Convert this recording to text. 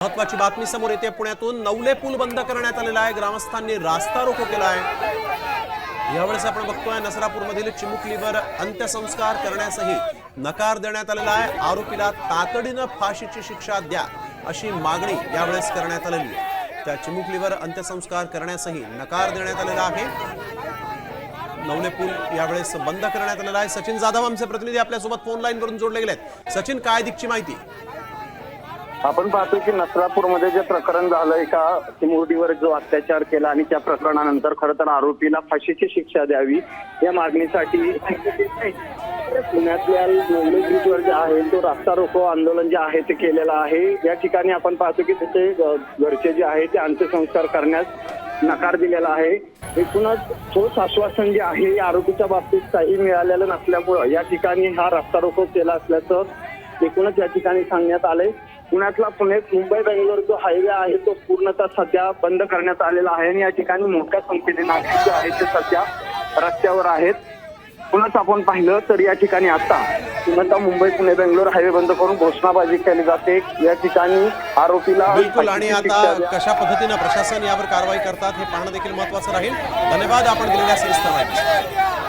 महत्वाची बातमी समोर येते पुण्यातून नवले पूल बंद करण्यात आलेला आहे। ग्रामस्थांनी रास्ता रोको केला आहे। यावेळेस आपण बघतोय नसरापूरमधील चिमुकलीवर अंत्यसंस्कार करण्यासही नकार देण्यात आलेला आहे। आरोपीला तातडीने फाशीची शिक्षा द्या अशी मागणी यावेळेस करण्यात आलेली आहे। त्या चिमुकलीवर अंत्यसंस्कार करण्यासही नकार देण्यात आलेला आहे। नवले पूल यावेळेस बंद करण्यात आलेला आहे। सचिन जाधव आमचे प्रतिनिधी आपल्यासोबत फोन लाईन वरून जोडले गेलेत। सचिन, काय दिगची माहिती? आपण पाहतो की नसरापूरमध्ये जे प्रकरण झालं, एका चिमुरडीवर जो अत्याचार केला आणि त्या प्रकरणानंतर खरं तर आरोपीला फाशीची शिक्षा द्यावी या मागणीसाठी पुण्यातल्या नवले ब्रिजवर जे आहे तो रास्ता रोको आंदोलन जे आहे ते केलेलं आहे। या ठिकाणी आपण पाहतो की तिथे घरचे जे आहे ते अंत्यसंस्कार करण्यास नकार दिलेला आहे। एकूणच ठोस आश्वासन जे आहे या आरोपीच्या बाबतीत काही मिळालेलं नसल्यामुळे या ठिकाणी हा रास्ता रोको केला असल्याचं एकूणच या ठिकाणी सांगण्यात आलंय। पुण्यातला मुंबई बेंगलोर जो हायवे आहे तो पूर्णतः सध्या बंद करण्यात आलेला आहे आणि या ठिकाणी मोठ्या संख्येने नागरिक जे आहेत ते सध्या रस्त्यावर आहेत। पुन्हा आपण पाहिलं तर या ठिकाणी आता पूर्णतः मुंबई पुणे बेंगलोर हायवे बंद करून घोषणाबाजी केली जाते। या ठिकाणी आरोपीला बिलकुल, आणि आता कशा पद्धतीने प्रशासन यावर कारवाई करतात हे पाहणं देखील महत्त्वाचं राहील। धन्यवाद आपण दिलेल्या सविस्तर माहिती।